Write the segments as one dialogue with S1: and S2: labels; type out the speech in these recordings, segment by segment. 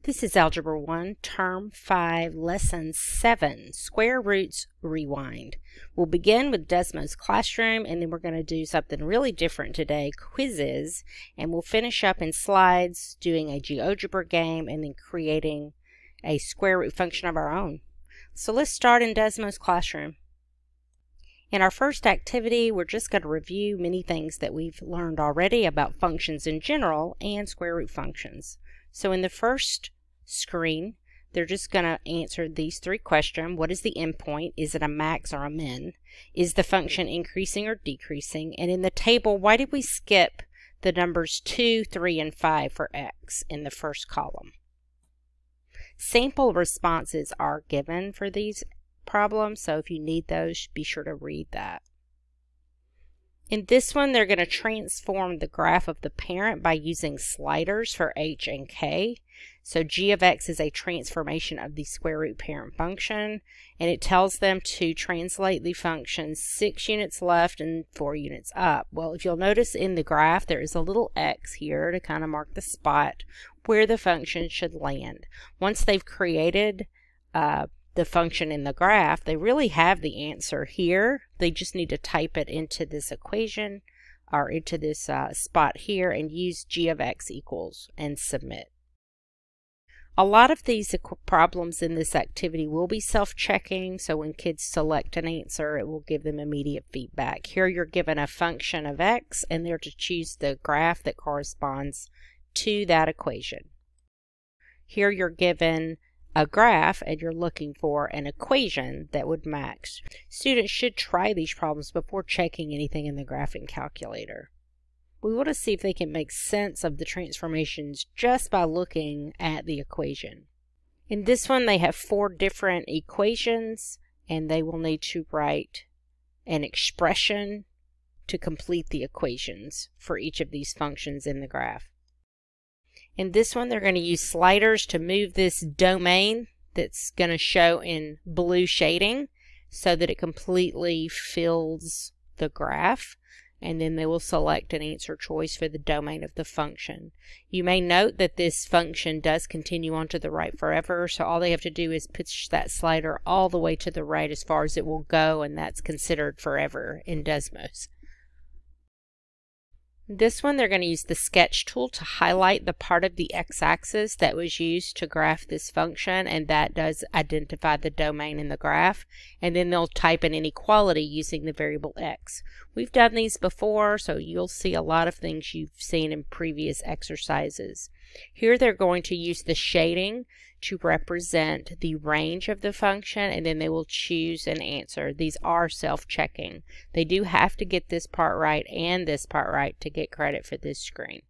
S1: This is Algebra 1, Term 5, Lesson 7, Square Roots Rewind. We'll begin with Desmos Classroom, and then we're going to do something really different today, quizzes, and we'll finish up in slides doing a GeoGebra game and then creating a square root function of our own. So let's start in Desmos Classroom. In our first activity, we're just going to review many things that we've learned already about functions in general and square root functions. So in the first screen, they're just going to answer these three questions. What is the endpoint? Is it a max or a min? Is the function increasing or decreasing? And in the table, why did we skip the numbers 2, 3, and 5 for x in the first column? Sample responses are given for these problems, so if you need those, be sure to read that. In this one, they're going to transform the graph of the parent by using sliders for h and k. So g of x is a transformation of the square root parent function, and it tells them to translate the function 6 units left and 4 units up. Well, if you'll notice in the graph, there is a little x here to kind of mark the spot where the function should land. Once they've created the function in the graph, they really have the answer here. They just need to type it into this equation or into this spot here and use g of x equals and submit. A lot of these problems in this activity will be self-checking, so when kids select an answer, it will give them immediate feedback. Here you're given a function of x, and they're to choose the graph that corresponds to that equation. Here you're given a graph, and you're looking for an equation that would match. Students should try these problems before checking anything in the graphing calculator. We want to see if they can make sense of the transformations just by looking at the equation. In this one, they have 4 different equations, and they will need to write an expression to complete the equations for each of these functions in the graph. In this one, they're going to use sliders to move this domain that's going to show in blue shading so that it completely fills the graph. And then they will select an answer choice for the domain of the function. You may note that this function does continue on to the right forever, so all they have to do is push that slider all the way to the right as far as it will go, and that's considered forever in Desmos. This one, they're going to use the sketch tool to highlight the part of the x-axis that was used to graph this function, and that does identify the domain in the graph. And then they'll type an inequality using the variable x. We've done these before, so you'll see a lot of things you've seen in previous exercises. Here they're going to use the shading to represent the range of the function, and then they will choose an answer. These are self-checking. They do have to get this part right and this part right to get credit for this screen.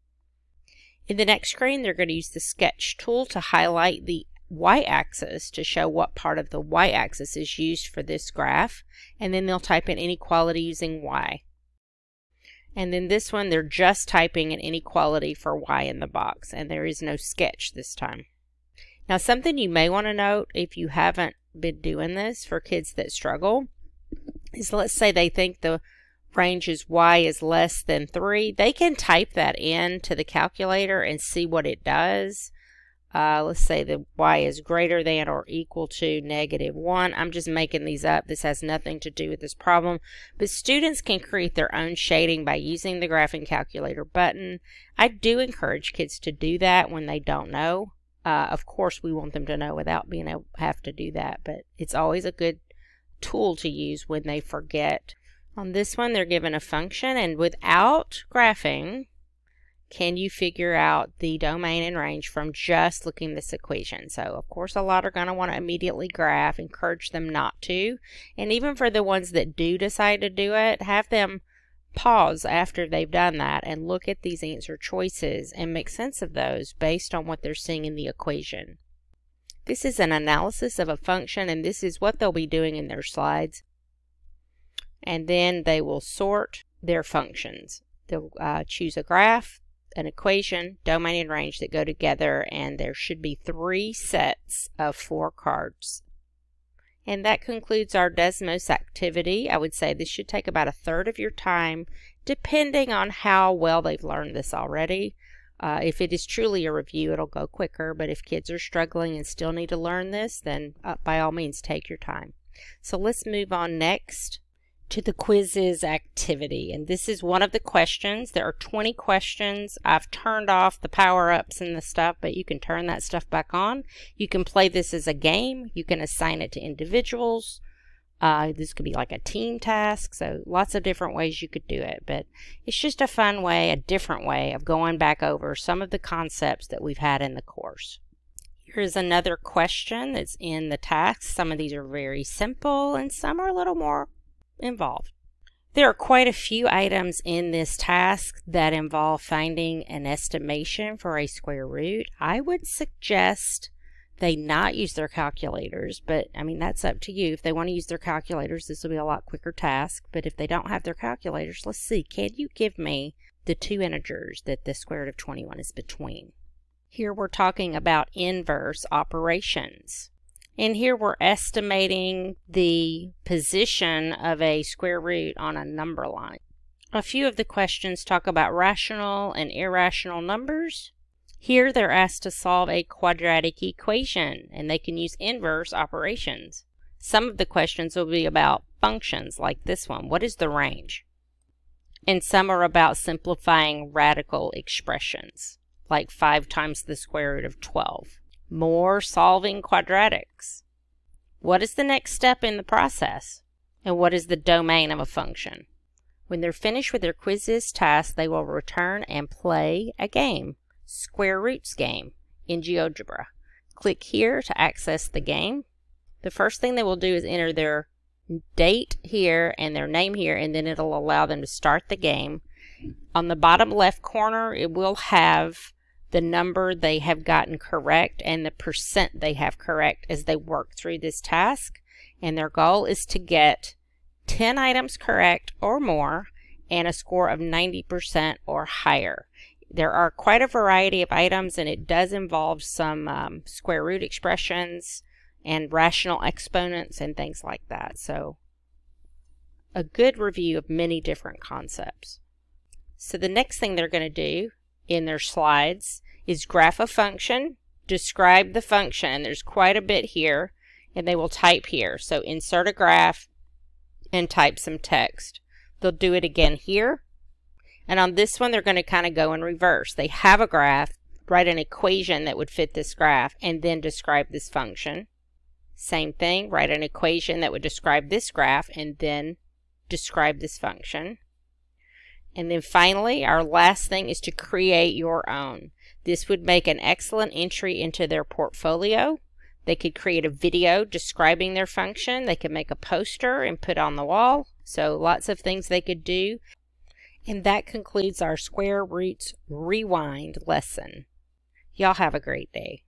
S1: In the next screen, they're going to use the sketch tool to highlight the y-axis to show what part of the y-axis is used for this graph, and then they'll type in inequality using y. And then this one, they're just typing an inequality for y in the box, and there is no sketch this time. Now, something you may want to note if you haven't been doing this for kids that struggle is, let's say they think the range is y is less than 3. They can type that in to the calculator and see what it does. Let's say the y is greater than or equal to -1. I'm just making these up. This has nothing to do with this problem. But students can create their own shading by using the graphing calculator button. I do encourage kids to do that when they don't know. Of course, we want them to know without being able to have to do that, but it's always a good tool to use when they forget. On this one, they're given a function, and without graphing, can you figure out the domain and range from just looking at this equation? So, of course, a lot are going to want to immediately graph. Encourage them not to. And even for the ones that do decide to do it, have them pause after they've done that and look at these answer choices and make sense of those based on what they're seeing in the equation. This is an analysis of a function, and this is what they'll be doing in their slides. And then they will sort their functions. They'll choose a graph, an equation, domain, and range that go together, and there should be 3 sets of 4 cards. And that concludes our Desmos activity. I would say this should take about 1/3 of your time, depending on how well they've learned this already. If it is truly a review, it'll go quicker, but if kids are struggling and still need to learn this, then by all means, take your time. So let's move on next to the quizzes activity, and this is one of the questions. There are 20 questions. I've turned off the power-ups and the stuff, but you can turn that stuff back on. You can play this as a game. You can assign it to individuals. This could be like a team task, so lots of different ways you could do it, but it's just a fun way, a different way of going back over some of the concepts that we've had in the course. Here's another question that's in the task. Some of these are very simple and some are a little more involved. There are quite a few items in this task that involve finding an estimation for a square root. I would suggest they not use their calculators, but I mean, that's up to you. If they want to use their calculators, this will be a lot quicker task, but if they don't have their calculators, let's see, can you give me the two integers that the square root of 21 is between? Here we're talking about inverse operations. And here we're estimating the position of a square root on a number line. A few of the questions talk about rational and irrational numbers. Here they're asked to solve a quadratic equation, and they can use inverse operations. Some of the questions will be about functions, like this one. What is the range? And some are about simplifying radical expressions, like 5 times the square root of 12. More solving quadratics. What is the next step in the process? And what is the domain of a function? When they're finished with their quizzes task, they will return and play a game, Square Roots game, in GeoGebra. Click here to access the game. The first thing they will do is enter their date here and their name here, and then it'll allow them to start the game. On the bottom left corner, it will have the number they have gotten correct and the percent they have correct as they work through this task. And their goal is to get 10 items correct or more and a score of 90% or higher. There are quite a variety of items, and it does involve some square root expressions and rational exponents and things like that. So a good review of many different concepts. So the next thing they're going to do in their slides is graph a function, describe the function. There's quite a bit here, and they will type here. So insert a graph and type some text. They'll do it again here. And on this one, they're going to kind of go in reverse. They have a graph, write an equation that would fit this graph, and then describe this function. Same thing, write an equation that would describe this graph, and then describe this function. And then finally, our last thing is to create your own. This would make an excellent entry into their portfolio. They could create a video describing their function. They could make a poster and put on the wall. So lots of things they could do. And that concludes our Square Roots Rewind lesson. Y'all have a great day.